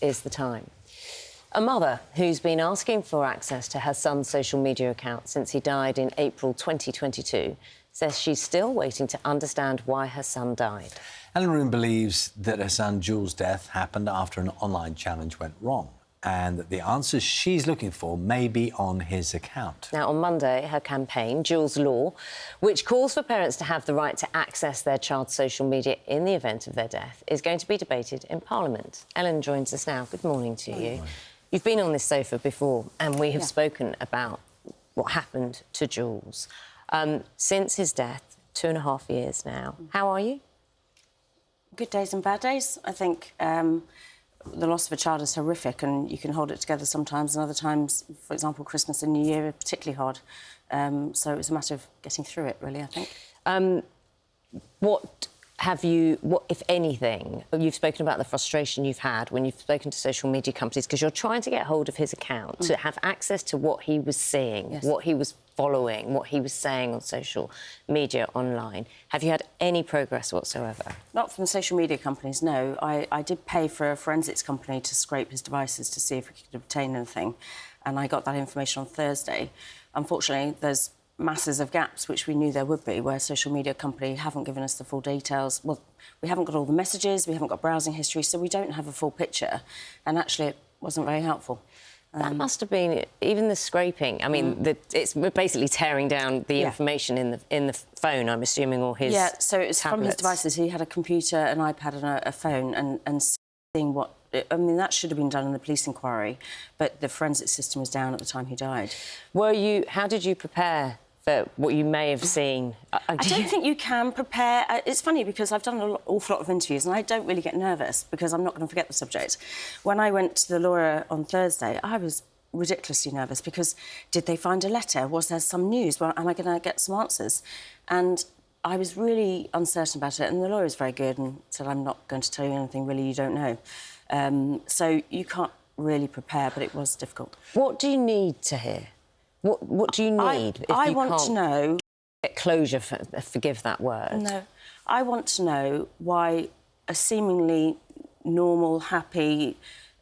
is the time. A mother who's been asking for access to her son's social media account since he died in April 2022 says she's still waiting to understand why her son died. Ellen Room believes that her son Jules' death happened after an online challenge went wrong and that the answers she's looking for may be on his account. Now, on Monday, her campaign, Jules Law, which calls for parents to have the right to access their child's social media in the event of their death, is going to be debated in Parliament. Ellen joins us now. Good morning to you. You've been on this sofa before and we have spoken about what happened to Jules. Since his death, 2.5 years now. How are you? Good days and bad days. I think the loss of a child is horrific and you can hold it together sometimes, and other times, for example, Christmas and New Year are particularly hard. So it was a matter of getting through it, really, I think. What, if anything, you've spoken about the frustration you've had when you've spoken to social media companies because you're trying to get hold of his account, to have access to what he was seeing, what he was following, what he was saying on social media online. Have you had any progress whatsoever? Not from social media companies, no. I did pay for a forensics company to scrape his devices to see if we could obtain anything, and I got that information on Thursday. Unfortunately, there's masses of gaps, which we knew there would be, where social media company haven't given us the full details. Well, we haven't got all the messages, we haven't got browsing history, so we don't have a full picture, and actually it wasn't very helpful. That must have been, even the scraping, I mean, it's basically tearing down the information in the phone, I'm assuming, or his so it's from his devices. He had a computer, an iPad and a phone, and seeing what... I mean, that should have been done in the police inquiry, but the forensic system was down at the time he died. How did you prepare for what you may have seen? I don't think you can prepare. It's funny because I've done an awful lot of interviews and I don't really get nervous because I'm not going to forget the subject. When I went to the lawyer on Thursday, I was ridiculously nervous because did they find a letter? Was there some news? Well, am I going to get some answers? And I was really uncertain about it, and the lawyer was very good and said, I'm not going to tell you anything really you don't know. So you can't really prepare, but it was difficult. What do you need to hear? What do you need? I want to know... Get closure, forgive that word. No. I want to know why a seemingly normal, happy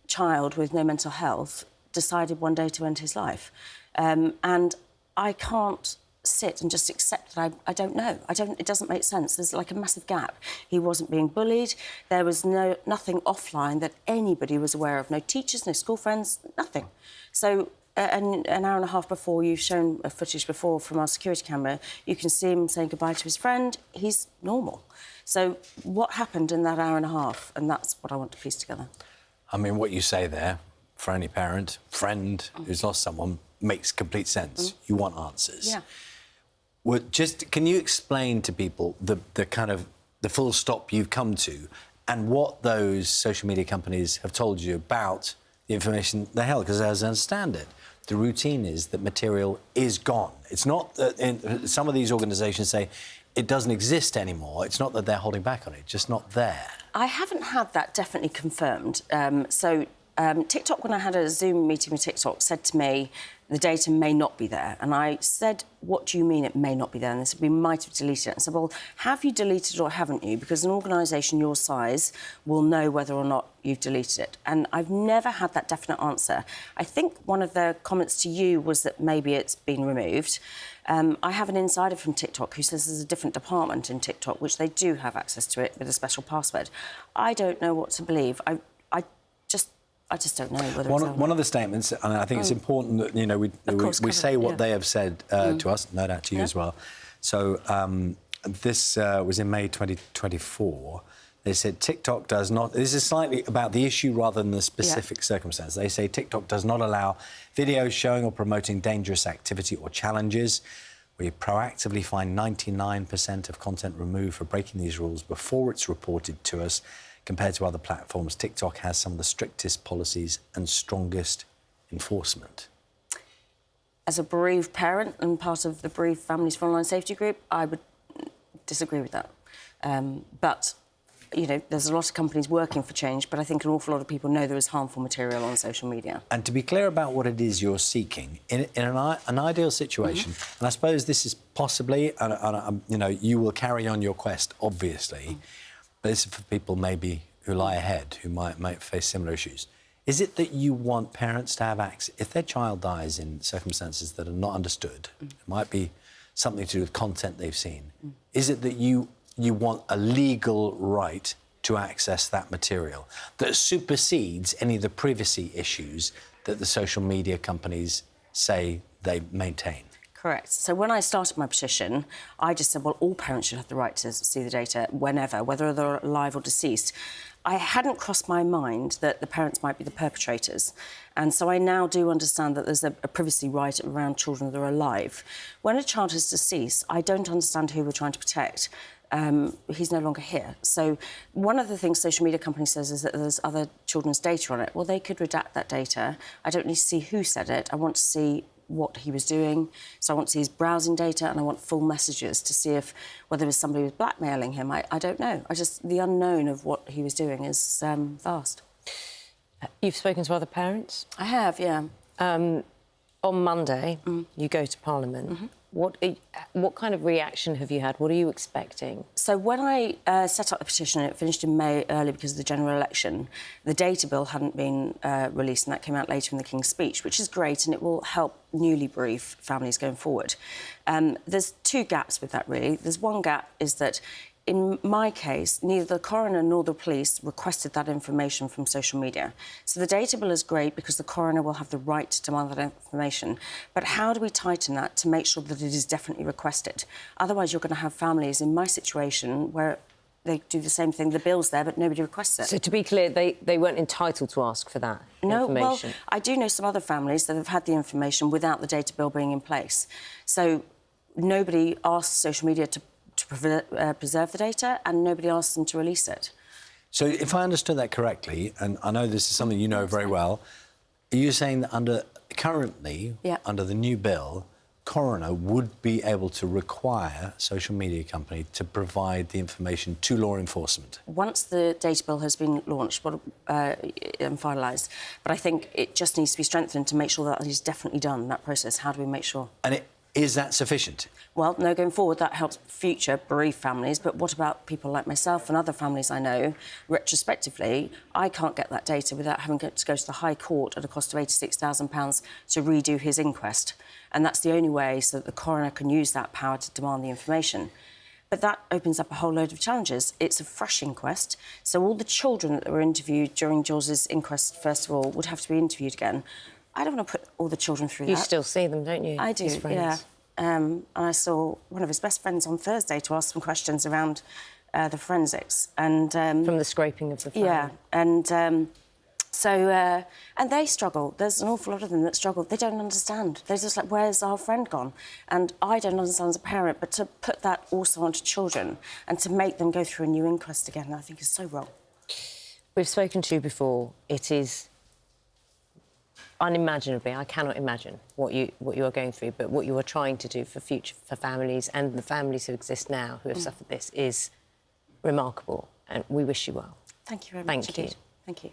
child with no mental health decided one day to end his life. And I can't sit and just accept that I don't know. It doesn't make sense. There's like a massive gap. He wasn't being bullied. There was nothing offline that anybody was aware of. No teachers, no school friends, nothing. So... an hour and a half before, you've shown footage before from our security camera, you can see him saying goodbye to his friend. He's normal. So what happened in that hour and a half? And that's what I want to piece together. I mean, what you say there, for any parent, friend who's lost someone, makes complete sense. You want answers. Yeah. Well, can you explain to people the full stop you've come to and what those social media companies have told you about the information they held? Because as I understand it, the routine is that material is gone. It's not that some of these organisations say it doesn't exist anymore. It's not that they're holding back on it, just not there. I haven't had that definitely confirmed. TikTok, when I had a Zoom meeting with TikTok, said to me, the data may not be there. And I said, what do you mean it may not be there? And they said, we might have deleted it. I said, well, have you deleted it or haven't you? Because an organisation your size will know whether or not you've deleted it. And I've never had that definite answer. I think one of the comments to you was that maybe it's been removed. I have an insider from TikTok who says there's a different department in TikTok, which they do have access to it with a special password. I don't know what to believe. I just don't know whether one of the statements, and I think it's important that, you know, we say what they have said to us, no doubt to you as well. So this was in May 2024. They said TikTok does not... This is slightly about the issue rather than the specific circumstance. They say TikTok does not allow videos showing or promoting dangerous activity or challenges. We proactively find 99% of content removed for breaking these rules before it's reported to us. Compared to other platforms, TikTok has some of the strictest policies and strongest enforcement. As a bereaved parent and part of the Bereaved Families for Online Safety group, I would disagree with that. But, you know, there's a lot of companies working for change, but I think an awful lot of people know there is harmful material on social media. And to be clear about what it is you're seeking, in an ideal situation, and I suppose this is possibly, you know, you will carry on your quest, obviously, but this is for people maybe who lie ahead, who might face similar issues. Is it that you want parents to have access... If their child dies in circumstances that are not understood, it might be something to do with content they've seen, is it that you want a legal right to access that material that supersedes any of the privacy issues that the social media companies say they maintain? Correct. So when I started my petition, I just said, well, all parents should have the right to see the data whenever, whether they're alive or deceased. I hadn't crossed my mind that the parents might be the perpetrators. And so I now do understand that there's a privacy right around children that are alive. When a child is deceased, I don't understand who we're trying to protect. He's no longer here. So one of the things social media company says is that there's other children's data on it. Well, they could redact that data. I don't need to see who said it. I want to see what he was doing. So I want to see his browsing data, and I want full messages to see if whether it was somebody who was blackmailing him. I don't know. The unknown of what he was doing is vast. You've spoken to other parents? I have, yeah. On Monday, you go to Parliament. What kind of reaction have you had? What are you expecting? So when I set up the petition, it finished in May early because of the general election, the data bill hadn't been released, and that came out later in the King's speech, which is great, and it will help newly bereaved families going forward. There's two gaps with that, really. There's one gap is that in my case, neither the coroner nor the police requested that information from social media. So the data bill is great because the coroner will have the right to demand that information. But how do we tighten that to make sure that it is definitely requested? Otherwise, you're going to have families in my situation where they do the same thing, the bill's there, but nobody requests it. So to be clear, they weren't entitled to ask for that information? No, well, I do know some other families that have had the information without the data bill being in place. So nobody asked social media to preserve the data, and nobody asked them to release it. So if I understood that correctly, and I know this is something you know very well, are you saying that currently, under the new bill, coroner would be able to require social media company to provide the information to law enforcement? Once the data bill has been launched and finalised, but I think it just needs to be strengthened to make sure that is definitely done, that process. How do we make sure? And is that sufficient? Well, no, going forward, that helps future bereaved families, but what about people like myself and other families I know? Retrospectively, I can't get that data without having to go to the High Court at a cost of £86,000 to redo his inquest, and that's the only way so that the coroner can use that power to demand the information. But that opens up a whole load of challenges. It's a fresh inquest, so all the children that were interviewed during Jules's inquest, first of all, would have to be interviewed again. I don't want to put all the children through that. You still see them, don't you? I do, his friends? yeah. And I saw one of his best friends on Thursday to ask some questions around the forensics. And from the scraping of the phone? Yeah, and and they struggle. There's an awful lot of them that struggle. They don't understand. They're just like, where's our friend gone? And I don't understand as a parent, but to put that also onto children and to make them go through a new inquest again, I think is so wrong. We've spoken to you before. It is unimaginably, I cannot imagine what you are going through, but what you are trying to do for families and the families who exist now who have suffered this is remarkable, and we wish you well. Thank you very much. Thank you. Thank you.